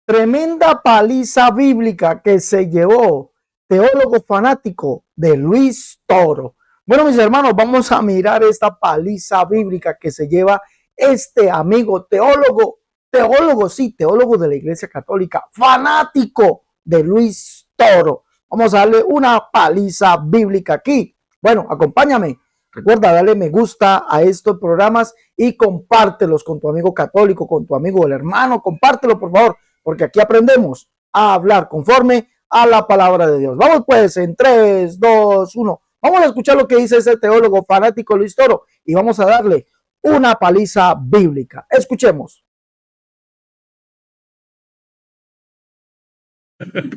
Tremenda paliza bíblica que se llevó teólogo fanático de Luis Toro. Bueno, mis hermanos, vamos a mirar esta paliza bíblica que se lleva este amigo teólogo de la Iglesia Católica, fanático de Luis Toro. Vamos a darle una paliza bíblica aquí. Bueno, acompáñame. Recuerda darle me gusta a estos programas y compártelos con tu amigo católico, con tu amigo el hermano. Compártelo, por favor, porque aquí aprendemos a hablar conforme a la palabra de Dios. Vamos pues en 3, 2, 1. Vamos a escuchar lo que dice ese teólogo fanático Luis Toro y vamos a darle una paliza bíblica. Escuchemos.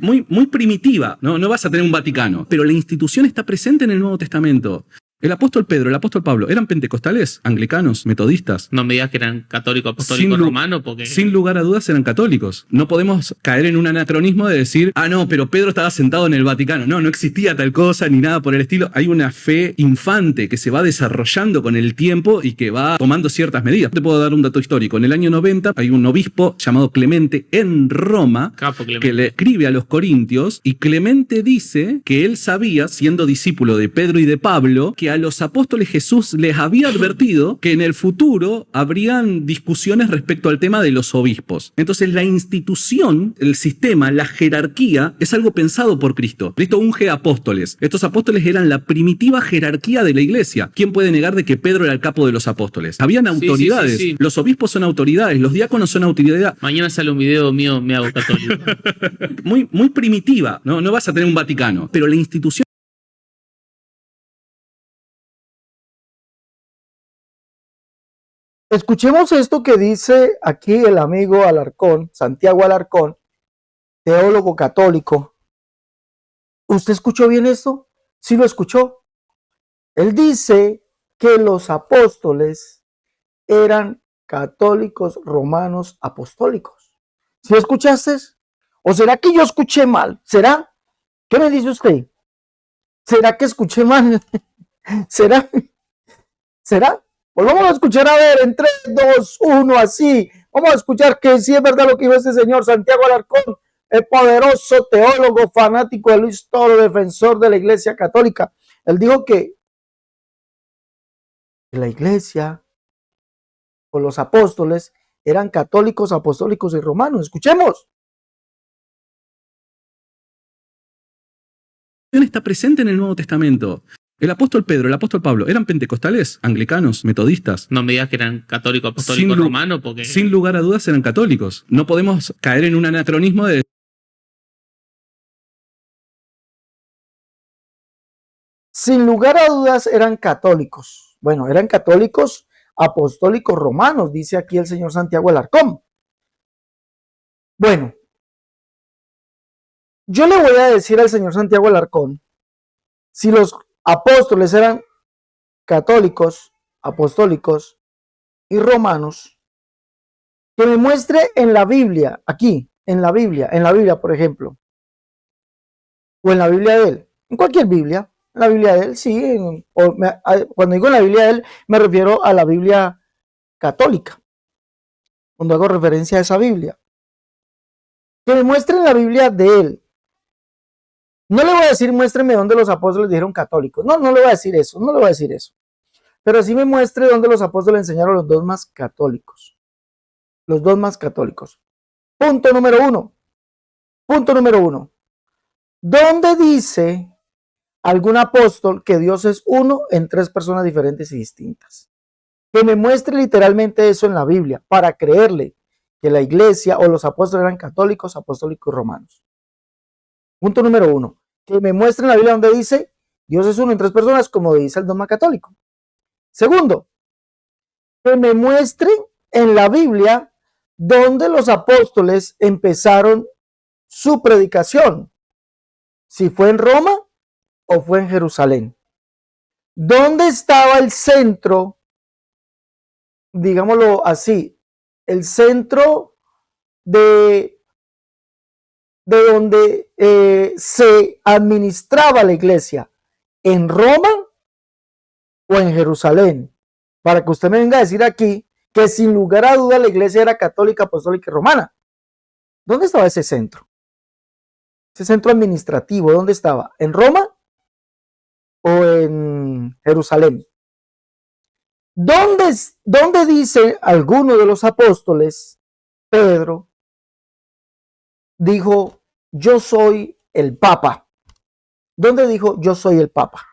Muy primitiva, no vas a tener un Vaticano, pero la institución está presente en el Nuevo Testamento. El apóstol Pedro, el apóstol Pablo, ¿eran pentecostales, anglicanos, metodistas? No me digas que eran católicos, apostólicos, romanos, porque... Sin lugar a dudas eran católicos. No podemos caer en un anacronismo de decir, no, pero Pedro estaba sentado en el Vaticano. No existía tal cosa ni nada por el estilo. Hay una fe infante que se va desarrollando con el tiempo y que va tomando ciertas medidas. Te puedo dar un dato histórico. En el año 90 hay un obispo llamado Clemente en Roma que le escribe a los corintios y Clemente dice que él sabía, siendo discípulo de Pedro y de Pablo, que a los apóstoles Jesús les había advertido que en el futuro habrían discusiones respecto al tema de los obispos. Entonces la institución, el sistema, la jerarquía es algo pensado por Cristo. Cristo unge apóstoles. Estos apóstoles eran la primitiva jerarquía de la iglesia. ¿Quién puede negar de que Pedro era el capo de los apóstoles? Habían autoridades. Sí. Los obispos son autoridades, los diáconos son autoridades. Mañana sale un video mío, me hago católico. muy primitiva, no vas a tener un Vaticano, pero la institución. Escuchemos esto que dice aquí el amigo Alarcón, Santiago Alarcón, teólogo católico. ¿Usted escuchó bien esto? ¿Sí lo escuchó? Él dice que los apóstoles eran católicos romanos apostólicos. ¿Sí escuchaste? ¿O será que yo escuché mal? ¿Será? ¿Qué me dice usted? ¿Será que escuché mal? ¿Será? Pues vamos a escuchar a ver en 3, 2, 1, así. Vamos a escuchar que sí es verdad lo que dijo este señor Santiago Alarcón, el poderoso teólogo fanático de Luis Toro, defensor de la Iglesia Católica. Él dijo que la Iglesia o los apóstoles eran católicos, apostólicos y romanos. Escuchemos. Está presente en el Nuevo Testamento. El apóstol Pedro, el apóstol Pablo, ¿eran pentecostales, anglicanos, metodistas? No me digas que eran católicos, apostólicos, romanos, porque... Sin lugar a dudas eran católicos. No podemos caer en un anacronismo de... Sin lugar a dudas eran católicos. Bueno, eran católicos apostólicos romanos, dice aquí el señor Santiago Alarcón. Bueno, yo le voy a decir al señor Santiago Alarcón, si los apóstoles eran católicos, apostólicos y romanos, que me muestre en la Biblia, aquí, en la Biblia, por ejemplo, o en la Biblia de él, en cualquier Biblia, en la Biblia de él, sí, cuando digo en la Biblia de él, me refiero a la Biblia católica, cuando hago referencia a esa Biblia, que me muestre en la Biblia de él. No le voy a decir, muéstreme dónde los apóstoles dijeron católicos. No le voy a decir eso, Pero sí me muestre dónde los apóstoles enseñaron los dogmas católicos. Los dogmas católicos. Punto número uno. ¿Dónde dice algún apóstol que Dios es uno en 3 personas diferentes y distintas? Que me muestre literalmente eso en la Biblia para creerle que la iglesia o los apóstoles eran católicos, apostólicos y romanos. Punto número 1. Que me muestre en la Biblia donde dice Dios es uno en 3 personas, como dice el dogma católico. Segundo, que me muestre en la Biblia donde los apóstoles empezaron su predicación. Si fue en Roma o fue en Jerusalén. ¿Dónde estaba el centro? Digámoslo así, el centro de donde se administraba la iglesia, ¿en Roma o en Jerusalén? Para que usted me venga a decir aquí que sin lugar a duda la iglesia era católica, apostólica y romana. ¿Dónde estaba ese centro? Ese centro administrativo, ¿dónde estaba? ¿En Roma o en Jerusalén? ¿Dónde dice alguno de los apóstoles, Pedro, dijo, yo soy el Papa? ¿Dónde dijo, yo soy el Papa?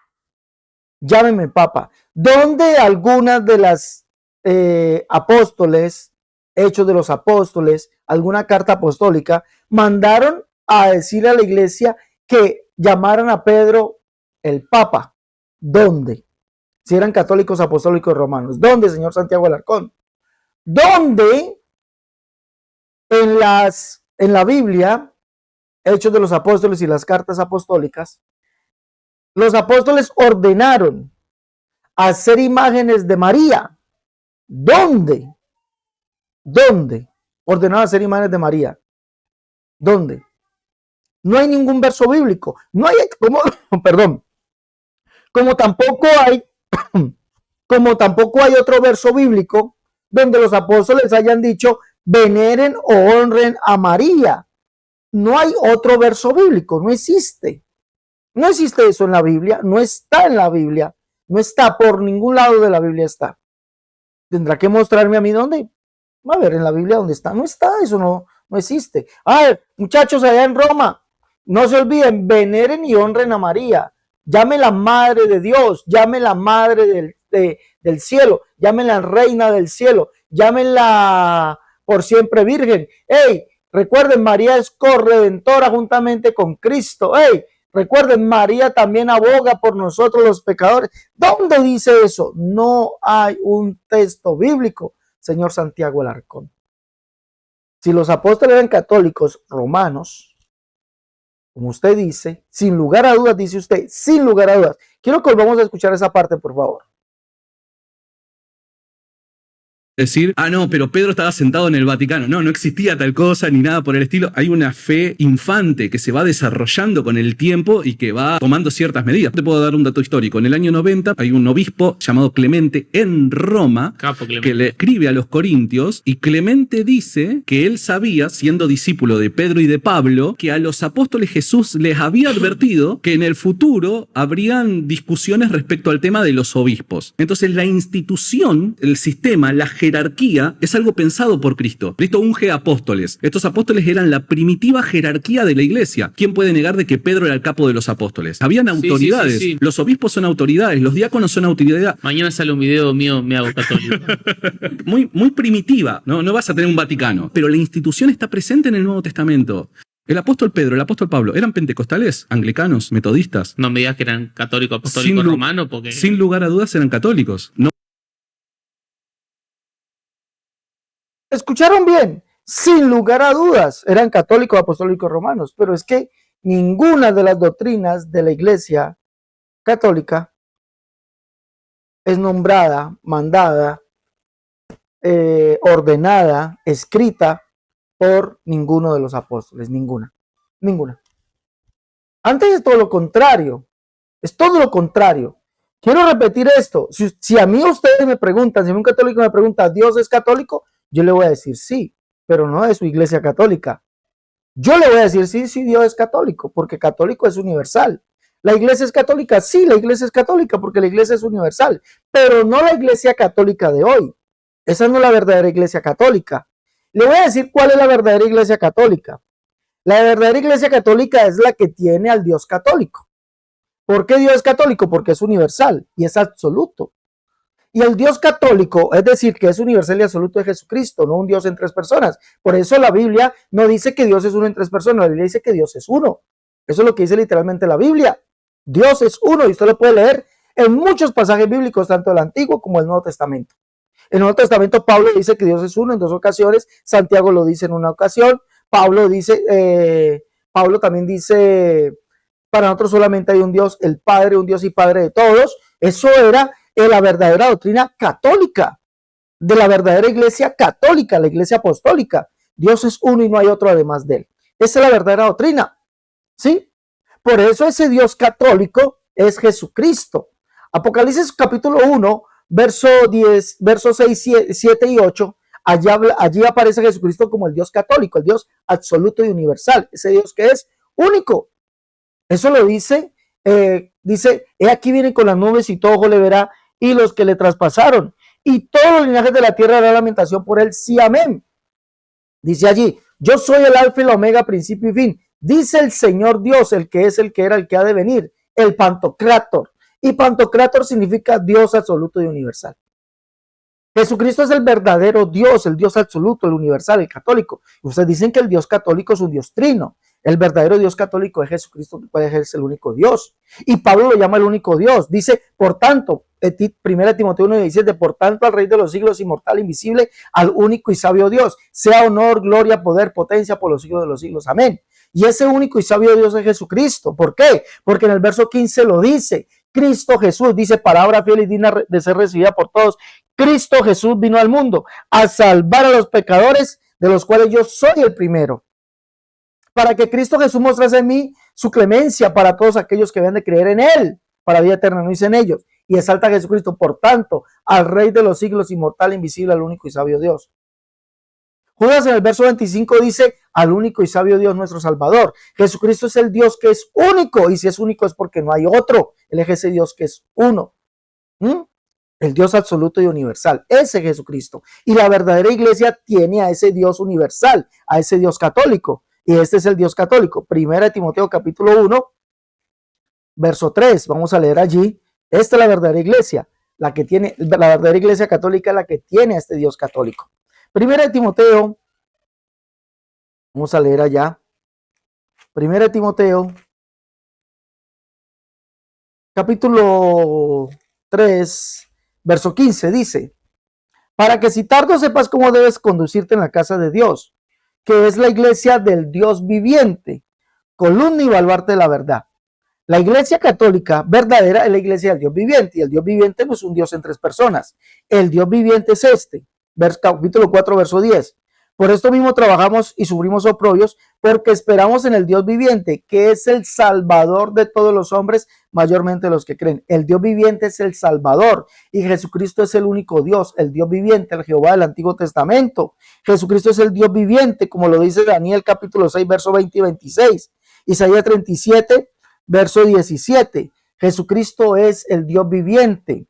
Llámeme Papa. ¿Dónde algunas de las apóstoles, Hechos de los Apóstoles, alguna carta apostólica, mandaron a decir a la iglesia que llamaran a Pedro el Papa? ¿Dónde? Si eran católicos, apostólicos, romanos. ¿Dónde, señor Santiago Alarcón? ¿Dónde en la Biblia, Hechos de los Apóstoles y las cartas apostólicas, los apóstoles ordenaron hacer imágenes de María? ¿Dónde? ¿Dónde ordenaron hacer imágenes de María? ¿Dónde? No hay ningún verso bíblico. No hay, como tampoco hay otro verso bíblico donde los apóstoles hayan dicho veneren o honren a María. No hay otro verso bíblico, no existe. No existe eso en la Biblia, no está en la Biblia, no está por ningún lado de la Biblia está. Tendrá que mostrarme a mí dónde. A ver, en la Biblia dónde está, no está, eso no existe. Muchachos allá en Roma, no se olviden, veneren y honren a María. Llame la madre de Dios, llame la madre del cielo, llámenla reina del cielo, llámenla por siempre virgen. Hey, recuerden, María es corredentora juntamente con Cristo. Hey, recuerden, María también aboga por nosotros los pecadores. ¿Dónde dice eso? No hay un texto bíblico, señor Santiago Alarcón. Si los apóstoles eran católicos romanos, como usted dice, sin lugar a dudas, dice usted, sin lugar a dudas. Quiero que volvamos a escuchar esa parte, por favor. Decir, no, pero Pedro estaba sentado en el Vaticano. No, no existía tal cosa ni nada por el estilo. Hay una fe infante que se va desarrollando con el tiempo y que va tomando ciertas medidas. Te puedo dar un dato histórico. En el año 90 hay un obispo llamado Clemente en Roma que le escribe a los corintios, y Clemente dice que él sabía, siendo discípulo de Pedro y de Pablo, que a los apóstoles Jesús les había advertido que en el futuro habrían discusiones respecto al tema de los obispos. Entonces la institución, el sistema, la jerarquía es algo pensado por Cristo. Cristo unge apóstoles. Estos apóstoles eran la primitiva jerarquía de la iglesia. ¿Quién puede negar de que Pedro era el capo de los apóstoles? Habían autoridades. Sí. Los obispos son autoridades, los diáconos son autoridad. Mañana sale un video mío, me hago católico. muy primitiva, ¿no? No vas a tener un Vaticano. Pero la institución está presente en el Nuevo Testamento. El apóstol Pedro, el apóstol Pablo, ¿eran pentecostales, anglicanos, metodistas? No me digas que eran católicos, apostólicos, romanos, porque... Sin lugar a dudas eran católicos. No. ¿Escucharon bien? Sin lugar a dudas, eran católicos, apostólicos, romanos, pero es que ninguna de las doctrinas de la Iglesia católica es nombrada, mandada, ordenada, escrita por ninguno de los apóstoles, ninguna. Antes es todo lo contrario, Quiero repetir esto, si a mí ustedes me preguntan, si un católico me pregunta, ¿Dios es católico? Yo le voy a decir sí, pero no de su iglesia católica. Yo le voy a decir sí, Dios es católico, porque católico es universal. ¿La iglesia es católica? Sí, la iglesia es católica porque la iglesia es universal, pero no la iglesia católica de hoy. Esa no es la verdadera iglesia católica. Le voy a decir cuál es la verdadera iglesia católica. La verdadera iglesia católica es la que tiene al Dios católico. ¿Por qué Dios es católico? Porque es universal y es absoluto. Y el Dios católico, es decir, que es universal y absoluto, de Jesucristo, no un Dios en tres personas. Por eso la Biblia no dice que Dios es uno en tres personas, la Biblia dice que Dios es uno. Eso es lo que dice literalmente la Biblia. Dios es uno y usted lo puede leer en muchos pasajes bíblicos, tanto del Antiguo como del Nuevo Testamento. En el Nuevo Testamento Pablo dice que Dios es uno en 2 ocasiones, Santiago lo dice en una ocasión, Pablo también dice, para nosotros solamente hay un Dios, el Padre, un Dios y Padre de todos. Eso era la verdadera doctrina católica, de la verdadera iglesia católica, la iglesia apostólica. Dios es uno y no hay otro además de él. Esa es la verdadera doctrina, ¿sí? Por eso ese Dios católico es Jesucristo. Apocalipsis capítulo 1, verso 6, 7 y 8, Allí aparece Jesucristo como el Dios católico, el Dios absoluto y universal, ese Dios que es único. Eso lo dice, he aquí viene con las nubes y todo ojo le verá, y los que le traspasaron, y todos los linajes de la tierra hará lamentación por él, sí, amén. Dice allí, yo soy el alfa y la omega, principio y fin. Dice el Señor Dios, el que es, el que era, el que ha de venir, el Pantocrátor. Y Pantocrátor significa Dios absoluto y universal. Jesucristo es el verdadero Dios, el Dios absoluto, el universal, el católico. Ustedes dicen que el Dios católico es un Dios trino. El verdadero Dios católico es Jesucristo, que puede ser el único Dios. Y Pablo lo llama el único Dios. Dice, por tanto, 1 Timoteo 1:17, por tanto, al Rey de los siglos, inmortal, invisible, al único y sabio Dios, sea honor, gloria, poder, potencia por los siglos de los siglos. Amén. Y ese único y sabio Dios es Jesucristo. ¿Por qué? Porque en el verso 15 lo dice. Cristo Jesús, dice, palabra fiel y digna de ser recibida por todos. Cristo Jesús vino al mundo a salvar a los pecadores, de los cuales yo soy el primero. Para que Cristo Jesús mostrase en mí su clemencia para todos aquellos que habían de creer en él, para vida eterna, no dicen ellos. Y exalta a Jesucristo, por tanto, al Rey de los siglos, inmortal, invisible, al único y sabio Dios. Judas en el verso 25 dice, al único y sabio Dios nuestro Salvador. Jesucristo es el Dios que es único, y si es único es porque no hay otro. Él es ese Dios que es uno. El Dios absoluto y universal, ese Jesucristo. Y la verdadera iglesia tiene a ese Dios universal, a ese Dios católico. Y este es el Dios católico. 1 Timoteo capítulo 1, verso 3. Vamos a leer allí. Esta es la verdadera iglesia. La verdadera iglesia católica es la que tiene a este Dios católico. 1 Timoteo, vamos a leer allá. 1 Timoteo, capítulo 3, verso 15, dice, para que si tardo sepas cómo debes conducirte en la casa de Dios, que es la iglesia del Dios viviente, columna y baluarte de la verdad. La iglesia católica verdadera es la iglesia del Dios viviente, y el Dios viviente no es un Dios en tres personas. El Dios viviente es este. Capítulo 4, verso 10. Por esto mismo trabajamos y sufrimos oprobios, porque esperamos en el Dios viviente, que es el Salvador de todos los hombres, mayormente los que creen. El Dios viviente es el Salvador, y Jesucristo es el único Dios, el Dios viviente, el Jehová del Antiguo Testamento. Jesucristo es el Dios viviente, como lo dice Daniel capítulo 6, verso 20 y 26. Isaías 37, verso 17. Jesucristo es el Dios viviente,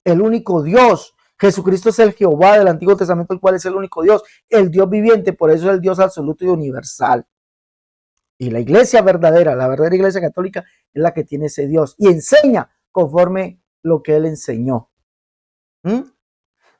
el único Dios. Jesucristo es el Jehová del Antiguo Testamento, el cual es el único Dios, el Dios viviente, por eso es el Dios absoluto y universal. Y la iglesia verdadera, la verdadera iglesia católica, es la que tiene ese Dios y enseña conforme lo que él enseñó.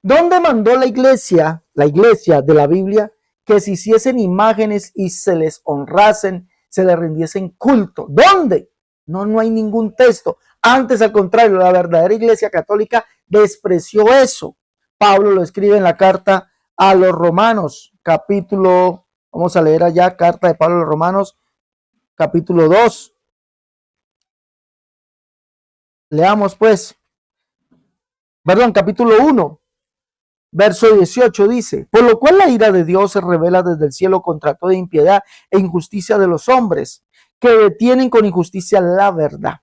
¿Dónde mandó la iglesia de la Biblia, que se hiciesen imágenes y se les honrasen, se les rindiesen culto? ¿Dónde? No hay ningún texto. Antes, al contrario, la verdadera iglesia católica despreció eso. Pablo lo escribe en la carta a los Romanos, capítulo, vamos a leer allá, carta de Pablo a los Romanos, capítulo 2. Leamos pues, capítulo 1, verso 18 dice, por lo cual la ira de Dios se revela desde el cielo contra toda impiedad e injusticia de los hombres, que detienen con injusticia la verdad.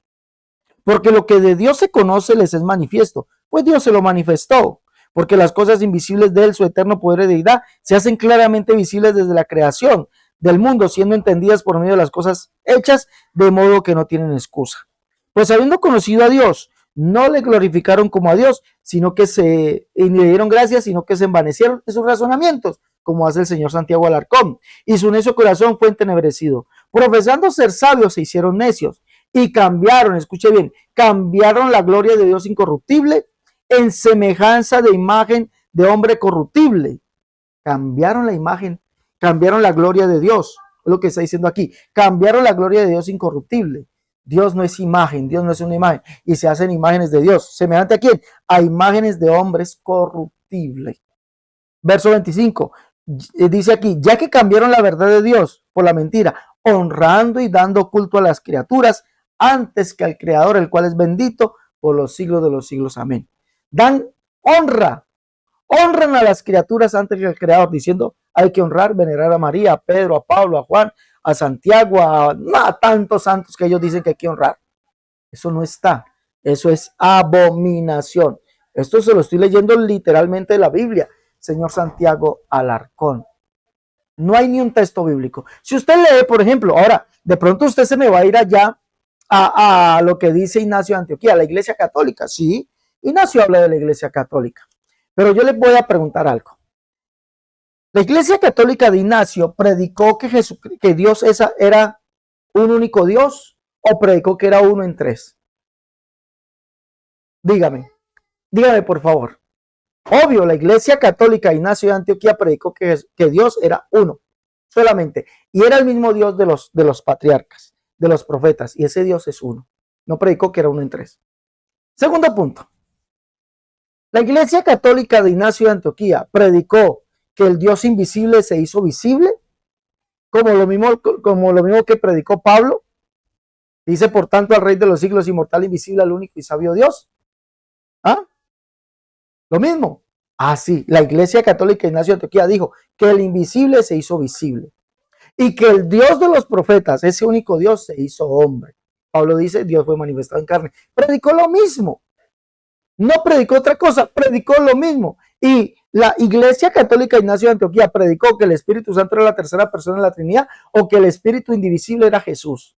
Porque lo que de Dios se conoce les es manifiesto, pues Dios se lo manifestó. Porque las cosas invisibles de él, su eterno poder y deidad, se hacen claramente visibles desde la creación del mundo, siendo entendidas por medio de las cosas hechas, de modo que no tienen excusa. Pues habiendo conocido a Dios, no le glorificaron como a Dios, sino que ni le dieron gracias, sino que se envanecieron en sus razonamientos, como hace el señor Santiago Alarcón, y su necio corazón fue entenebrecido. Profesando ser sabios, se hicieron necios, y cambiaron, escuche bien, cambiaron la gloria de Dios incorruptible en semejanza de imagen de hombre corruptible. Cambiaron la imagen, cambiaron la gloria de Dios, es lo que está diciendo aquí. Cambiaron la gloria de Dios incorruptible. Dios no es imagen, Dios no es una imagen, y se hacen imágenes de Dios. ¿Semejante a quién? A imágenes de hombres corruptibles. Verso 25, dice aquí, ya que cambiaron la verdad de Dios por la mentira, honrando y dando culto a las criaturas, antes que al Creador, el cual es bendito por los siglos de los siglos. Amén. Dan honran a las criaturas antes que al Creador, diciendo, hay que honrar, venerar a María, a Pedro, a Pablo, a Juan, a Santiago, a tantos santos que ellos dicen que hay que honrar. Eso no está. Eso es abominación. Esto se lo estoy leyendo literalmente de la Biblia. señor Santiago Alarcón. No hay ni un texto bíblico. Si usted lee, por ejemplo, ahora, de pronto usted se me va a ir allá a lo que dice Ignacio de Antioquía, la Iglesia Católica. Sí, Ignacio habla de la Iglesia Católica. Pero yo les voy a preguntar algo. La Iglesia Católica de Ignacio predicó que Dios era un único Dios o predicó que era uno en tres. Dígame por favor. Obvio, la Iglesia Católica de Ignacio de Antioquía predicó que Dios era uno solamente y era el mismo Dios de los patriarcas, de los profetas, y ese Dios es uno. No predicó que era uno en tres. Segundo punto. La Iglesia Católica de Ignacio de Antioquía predicó que el Dios invisible se hizo visible, como lo mismo que predicó Pablo. Dice, por tanto, al Rey de los siglos, inmortal, invisible, al único y sabio Dios. ¿Ah? Lo mismo. Ah, sí, la Iglesia Católica de Ignacio de Antioquía dijo que el invisible se hizo visible y que el Dios de los profetas, ese único Dios, se hizo hombre. Pablo dice, Dios fue manifestado en carne. Predicó lo mismo. No predicó otra cosa, predicó lo mismo. Y la Iglesia Católica de Ignacio de Antioquía predicó que el Espíritu Santo era la tercera persona de la Trinidad o que el Espíritu indivisible era Jesús.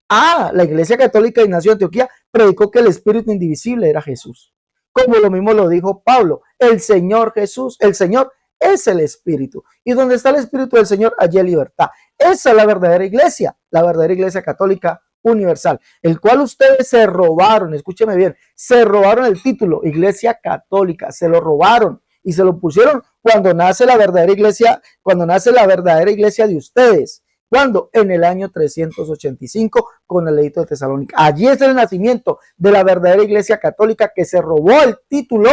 Ah, la Iglesia Católica de Ignacio de Antioquía predicó que el Espíritu indivisible era Jesús. Como lo mismo lo dijo Pablo, el Señor Jesús, el Señor es el Espíritu. Y donde está el Espíritu del Señor, allí hay libertad. Esa es la verdadera iglesia católica universal, el cual ustedes se robaron, escúcheme bien, se robaron el título Iglesia Católica, se lo robaron y se lo pusieron cuando nace la verdadera iglesia de ustedes. ¿Cuándo? En el año 385 con el edicto de Tesalónica. Allí es el nacimiento de la verdadera iglesia católica que se robó el título.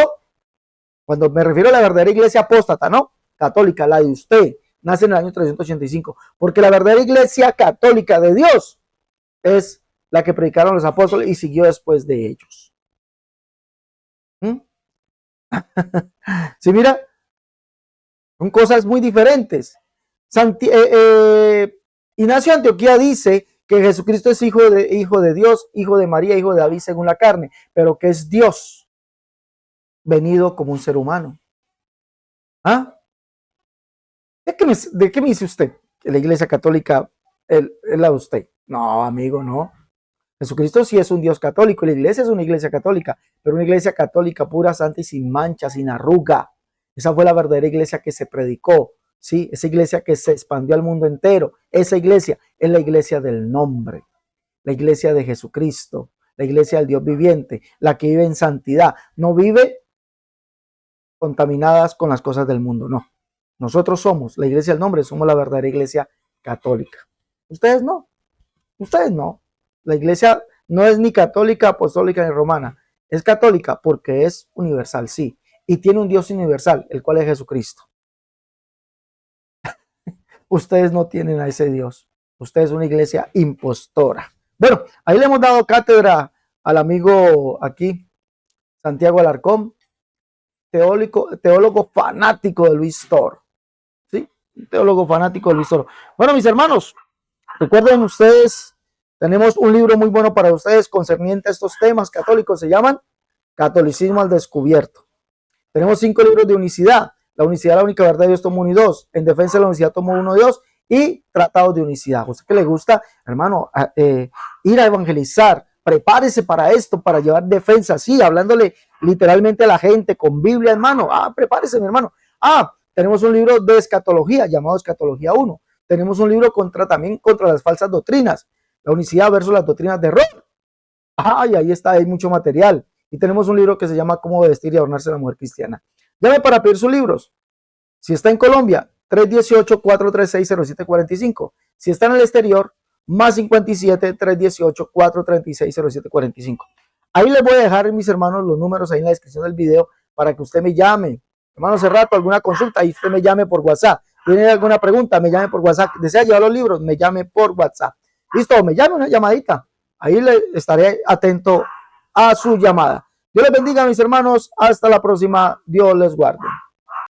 Cuando me refiero a la verdadera iglesia apóstata, ¿no? Católica, la de usted, nace en el año 385. Porque la verdadera iglesia católica de Dios es la que predicaron los apóstoles y siguió después de ellos. Sí, mira, son cosas muy diferentes. Ignacio de Antioquía dice que Jesucristo es hijo de Dios, hijo de María, hijo de David según la carne, pero que es Dios venido como un ser humano. ¿Ah? ¿De qué me dice usted? Que la Iglesia Católica es la de usted. No, amigo, no. Jesucristo sí es un Dios católico, la iglesia es una iglesia católica, pero una iglesia católica pura, santa y sin mancha, sin arruga. Esa fue la verdadera iglesia que se predicó. ¿Sí? Esa iglesia que se expandió al mundo entero, esa iglesia es la iglesia del nombre, la iglesia de Jesucristo, la iglesia del Dios viviente, la que vive en santidad, no vive contaminadas con las cosas del mundo, no. Nosotros somos la iglesia del nombre, somos la verdadera iglesia católica. Ustedes no. La iglesia no es ni católica, apostólica ni romana, es católica porque es universal, sí, y tiene un Dios universal, el cual es Jesucristo. Ustedes no tienen a ese Dios. Ustedes son una iglesia impostora. Bueno, ahí le hemos dado cátedra al amigo aquí, Santiago Alarcón, teólogo fanático de Luis Toro. ¿Sí? Teólogo fanático de Luis Toro. Bueno, mis hermanos, recuerden ustedes, tenemos un libro muy bueno para ustedes concerniente a estos temas católicos. Se llaman Catolicismo al Descubierto. Tenemos 5 libros de unicidad. La unicidad, la única verdad de Dios, tomo 1 y 2. En defensa de la unicidad, tomo 1 y 2. Y tratados de unicidad. A usted que le gusta, hermano, ir a evangelizar, prepárese para esto, para llevar defensa, sí, hablándole literalmente a la gente con Biblia, hermano. Prepárese, mi hermano. Tenemos un libro de escatología, llamado Escatología 1. Tenemos un libro también contra las falsas doctrinas. La unicidad versus las doctrinas de error. Y ahí está, hay mucho material. Y tenemos un libro que se llama Cómo vestir y adornarse la mujer cristiana. Llame para pedir sus libros. Si está en Colombia, 318-436-0745. Si está en el exterior, más 57-318-436-0745. Ahí les voy a dejar, mis hermanos, los números ahí en la descripción del video para que usted me llame. Hermano Cerrato, alguna consulta, ahí usted me llame por WhatsApp. ¿Tiene alguna pregunta? Me llame por WhatsApp. ¿Desea llevar los libros? Me llame por WhatsApp. Listo, me llame una llamadita. Ahí le estaré atento a su llamada. Dios les bendiga, mis hermanos. Hasta la próxima. Dios les guarde.